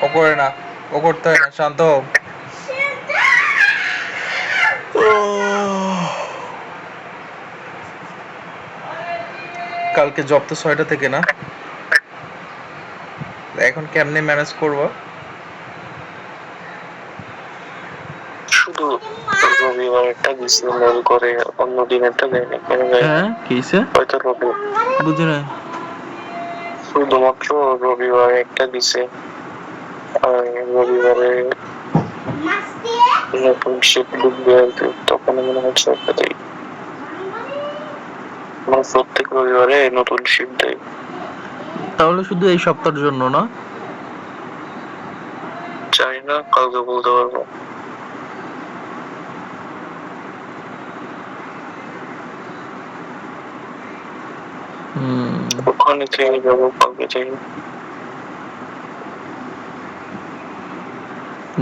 ও করে না, ও করতে হয় না, শান্ত হও। কালকে জব তো 6টা থেকে না? এখন কেমনে ম্যানেজ করবো? শুধু রবিবারটা দিছে মেল করে, অন্য দিনেরটা দেয় না, কেন দেয়? হ্যাঁ, কি হইছে? হয়তো বুঝি নাই। শুধুমাত্র রবিবারে একটা দিছে, আর রবিবারে নতুন শিফট ঢুকবে আর কি, তখন মনে হচ্ছে একটা দেয়। মানে প্রত্যেক রবিবারে নতুন শিফট দেয়। তাহলে শুধু এই সপ্তাহের জন্য না? জানি না, কালকে বলতে পারবো। ওখানে থেকে যাবো কালকে থেকে।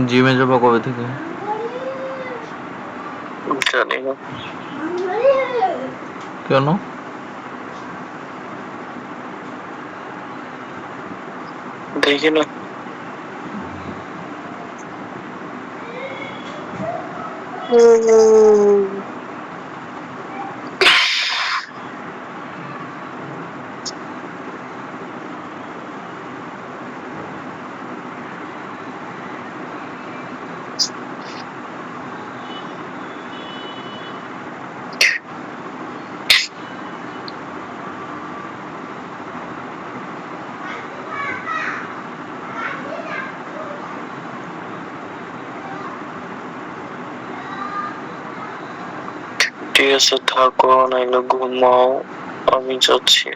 জিমে যাবো কবে থেকে? জানি না, কেন? দেখি না। ঠিক আছে, থাকো, নাইলে ঘুমাও, আমি যাচ্ছি।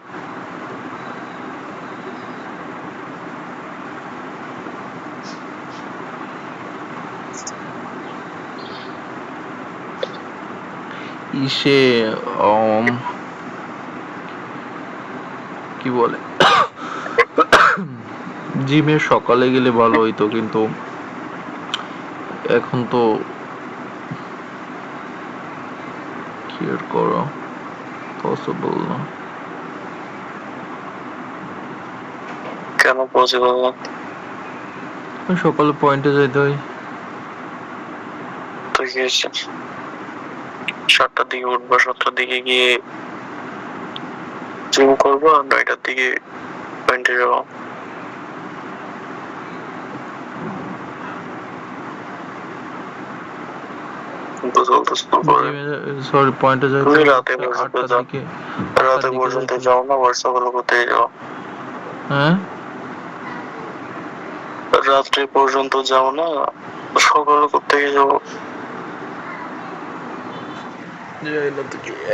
ইসে কি বলে, জিমে সকালে গেলে ভালো হইতো, কিন্তু এখন তো কি আর করো, পসিবল না। কেন পসিবল না? সকালে পয়েন্টে যাইতে হয়। তো কি হয়েছে? 7টার দিকে উঠবো, 7টার দিকে গিয়ে জিম করবো, আর 9টার দিকে পয়েন্টে যাবো। সরি, পয়েন্টে যাইতে তুমি হবে রাতে হচ্ছে পর্যন্ত 8টার যাও, দিকে। রাতে পর্যন্ত যাইতে যাও হবে। না, হোয়াটসঅ্যাপ করতে যাও। হ্যাঁ, রাত্রে পর্যন্ত যাও না, সকালে করতে যাও।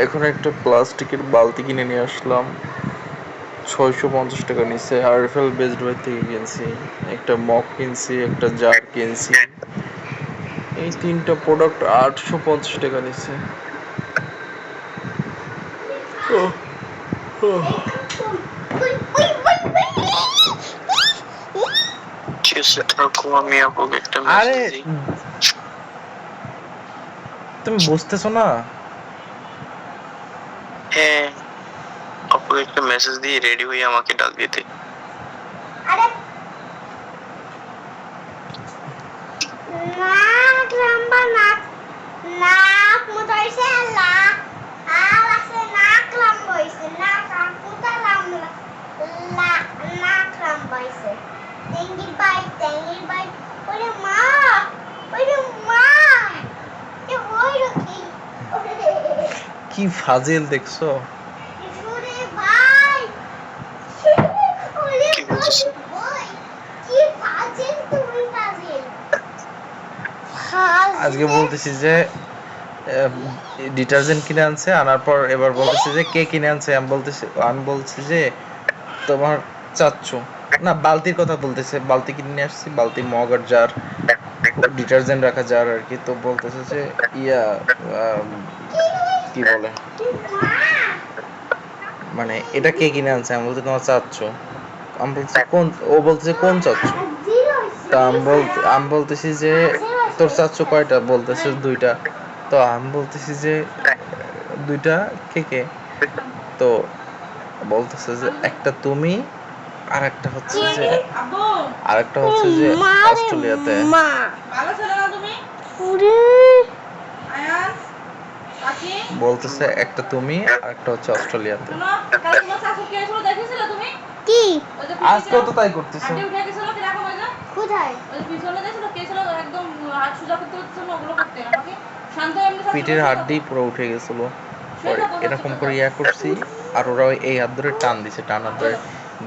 এখন একটা প্লাস্টিকের বালতি কিনে নিয়ে আসলাম, 650 টাকা নিচ্ছে। আরএফএল বেস্ট বাই থেকে কিনছি। একটা মগ কিনছি, একটা জার কিনছি। এই 3টা প্রোডাক্ট 850 টাকা নিচ্ছে। ঠিক আছে, থাকো, আমি আপুকে একটা আরে মেসেজ দিই। তুমি বুঝতেছো না? হ্যাঁ, আপুকে একটা মেসেজ দিয়ে রেডি হয়ে আমাকে ডাক দিতে। নাক লম্বা, নাক নাক মোটা হইছে, আর আছে নাক লম্বা হইছে, নাক মোটা লম্বা, নাক লম্বা হইছে। টেঙ্গির বাইক, ওরে মা, ওরে মা, এ হইলো কি? কি ফাজিল দেখছো? ওরে ভাই, ওরে কি বলতেছে? ভাই, কি ফাজিল, তুমি ফাজিল। আজকে বলতেছি যে ডিটারজেন্ট কিনে আনছে, আনার পর এবার বলতেছে যে কে কিনে আনছে। আমি বলছি যে তোমার চাচ্চু। না, বালতির কথা বলতেছে, বালতি কিনে নিয়ে আসছি, বালতি, মগ আর জার, ডিটারজেন্ট রাখা জার আর কি। তো বলতেছে যে ইয়া কি বলে, মানে এটা কে কিনে আনছে? আমি বলছি তোমার চাচ্চু। আমি বলছি কোন, ও বলতেছে কোন চাচ্চু? তা আমি বলতেছি যে তোর চাচ্চু কয়টা? বলতেছে 2টা। তো আমি বলতেছি যে 2টা কে কে? তো বলতেছে যে একটা তুমি আরেকটা হচ্ছে কি? যে আব্বু আরেকটা হচ্ছে যে মারে অস্ট্রেলিয়াতে মা ভালো ছেলে না তুমি? উরে আয়ান কাকি বলতেছে একটা তুমি আরেকটা হচ্ছে অস্ট্রেলিয়াতে। শোনো, কাল তোমার শাশু কে এসেছিল দেখেছিলে তুমি? কি ওই যে আজকেও তো তাই করতেছে। হাঁটে উঠে গেছিল কিরকম ওই যে? কোথায় ওই যে পিছনে দেখেছিল কে ছিল একদম হাত সোজা করতে হচ্ছে না ওগুলো করতে আমাকে শান্ত এমনি পিঠের হাড্ডি পুরো উঠে গেছিল। পরে এরকম করে করে ইয়া করছি, আর ওরা ওই এই হাত ধরে টান দিছে, টান হাত ধরে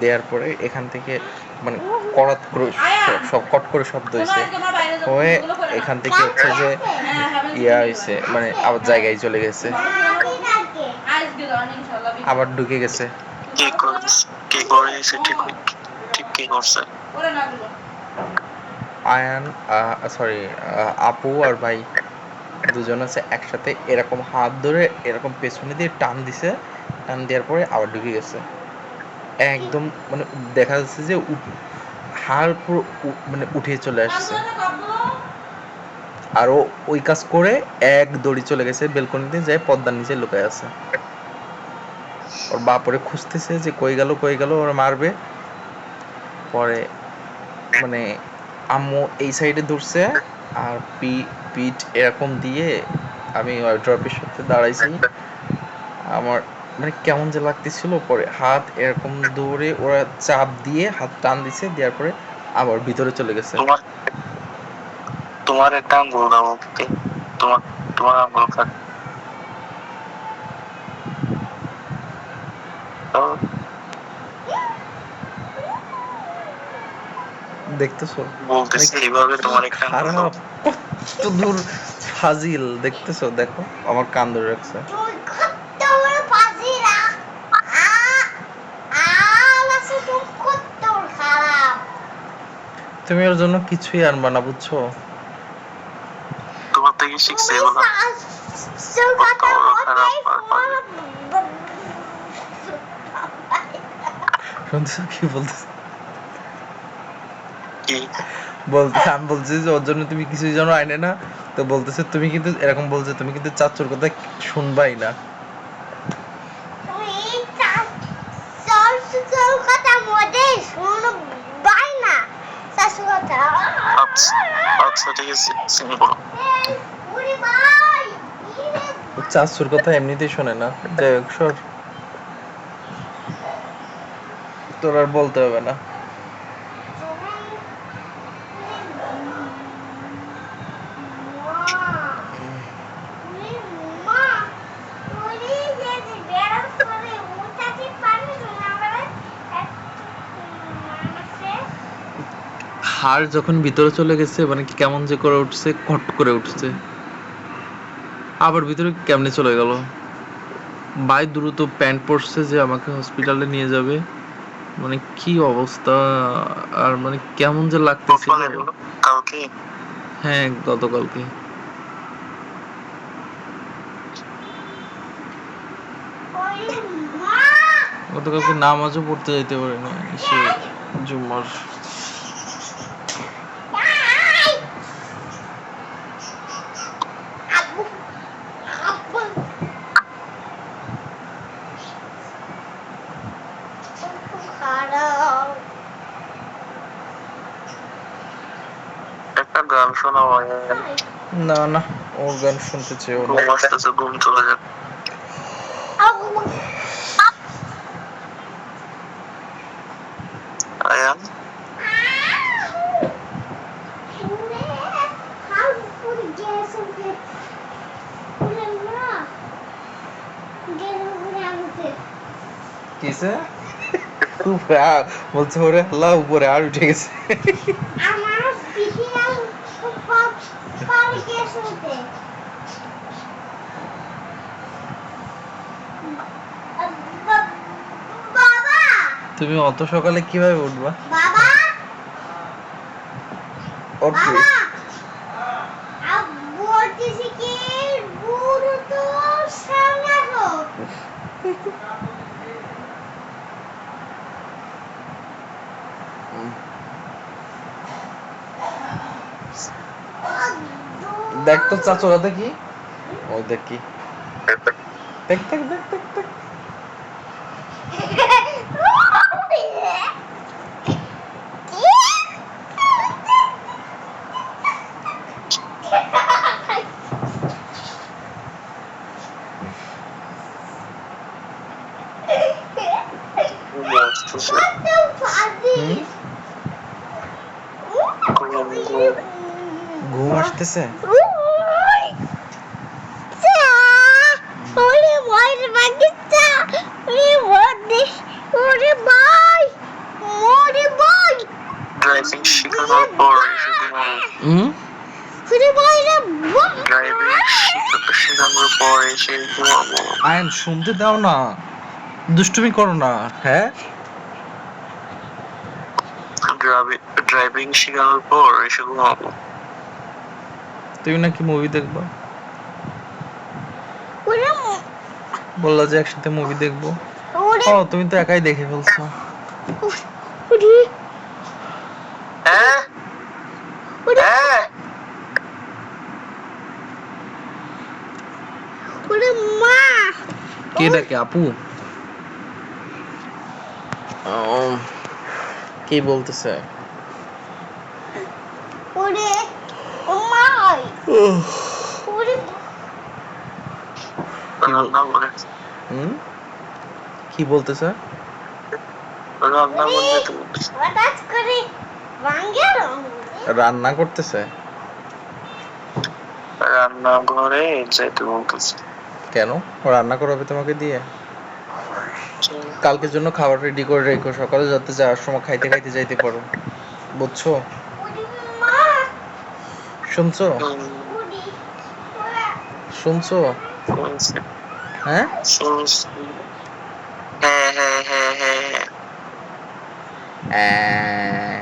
দেওয়ার পরে এখান থেকে মানে করাত করে সব কট করে শব্দ হয়েছে, হয়ে এখান থেকে হচ্ছে যে ইয়া হয়েছে, মানে আবার জায়গায় চলে গেছে, আমি ডাকে আজকে দাও ইনশাআল্লাহ আবার ঢুকে গেছে। কি করে ঠিক ঠিক কি করছে? করে না দিলো আয়ান সরি আপু আর ভাই দুজন আছে একসাথে এরকম হাত ধরে এরকম পেছনে দিয়ে টান দিছে, টান দেওয়ার পরে আবার ঢুকে গেছে একদম, মানে দেখা যাচ্ছে যে হাড় পুরো মানে উঠে চলে আসছে। আর ও ওই কাজ করে এক দড়ি চলে গেছে বেলকনিতে, যায় পর্দার নিচে লুকায় আছে। ওর বাপ ওরে খুঁজতেছে যে কই গেল ওরা মারবে। পরে মানে আম্মু এই সাইডে ধরছে আর পিঠ এরকম দিয়ে আমি ড্রপের সাথে দাঁড়াইছি। আমার মানে কেমন যে লাগতেছিল, পরে হাত এরকম দৌড়ে ওরা চাপ দিয়ে হাত টান দিছে, দেওয়ার পরে আবার ভিতরে চলে গেছে। তোমার তোমার একটা আঙ্গুল দাও ওকে, তোমার তোমার আঙ্গুল কাট দাও। দেখতেছো বলতেছি এইভাবে তোমার একটা আঙ্গুল দাও। খারাপ কত দূর ফাজিল, দেখতেছো দেখো আমার কান ধরে রাখছে। তুই কত বড় পাজিরা লাসু তুই কত খারাপ তুমি ওর জন্য কিছুই আনবা না, বুঝছো? তোমার থেকে শিখছে এগুলো। তোর কথা শুনছো কি বলতেছে? কি আমি বলছি যে ওর জন্য তুমি কিছুই জানো আইনে না, তো বলতেছে তুমি কিন্তু এরকম বলছে তুমি কিন্তু চাচুর কথা শুনবাই না। তুই তোর কথা মধ্যে শুনবাই না শাশু কথা আচ্ছা আচ্ছা ঠিক আছে শুনবো। উরি ভাই ও চাচুর কথা এমনিতেই শোনে না। যাই হোক সর, তোর আর বলতে হবে না। হাড় যখন ভিতরে চলে গেছে মানে কেমন যে করে উঠছে, কট করে উঠছে, আবার ভিতরে কেমনে চলে গেল। ভাই দ্রুত প্যান্ট পরছে যে আমাকে হসপিটালে নিয়ে যাবে, মানে কি অবস্থা, আর মানে কেমন যে লাগতেছিল। কখন এলো? কালকে? হ্যাঁ গতকালকে। গতকালকে নামাজও পড়তে যাইতে পারি না, সে জুম্মার। একটা গান শোনাও আয়ান। না না, ওর গান শুনতে চেয়েও না। ঘুম আসতেছে, ঘুম চলে যাবে। আয়ান কিসে বলছে ওরে আল্লাহ উপরে আর উঠে গেছে। আমার পিঠিরা পাল গেছে বাবা তুমি অত সকালে কিভাবে উঠবা? বাবা ওর কি? বাবা বলতেছি কি বুড়ো তো সামনে আসো দেখ তো চাচুরা দেখি, ও দেখি, দেখ দেখ দেখ দেখ দেখ। লাগতেছে? ওরে ভাই বাগিচা ওরে ভাই ওরে ভাই ওরে ভাই ড্রাইভিং শেখানোর পর এসে ঘুমাবো। ওরে ভাই রে ড্রাইভিং শেখানোর পর এসে ঘুমাবো। আয়ন শুনতে দাও না, দুষ্টুমি করো না। হ্যাঁ, ড্রাইভিং শেখানোর পর এসে ঘুমাবো। তুমি নাকি মুভি দেখবো, ওরে বললা যে একসাথে মুভি দেখবো। ওরে ও তুমি তো একাই দেখে ফেলছো। ওরে হ্যাঁ হ্যাঁ ওরে মা কে ডাকে? আপু? কি বলতেছে? ওরে ও মাই ওরে রান্না করে কি বলতেছে? রান্না করতে তো হঠাৎ করে ভাঙ্গেল রান্না করতেছে? রান্নাঘরে যেতে বলতেছে। কেন? ও রান্না করাবে তোমাকে দিয়ে? কালকের জন্য খাবার রেডি করে রেখো, সকালে যাতে যাওয়ার সময় খাইতে খাইতে যাইতে পারো, বুঝছো? ওরে মা শুনছো? ওরে শুনছো? হ্যাঁ, হ্যাঁ হ্যাঁ হ্যাঁ হ্যাঁ হ্যাঁ।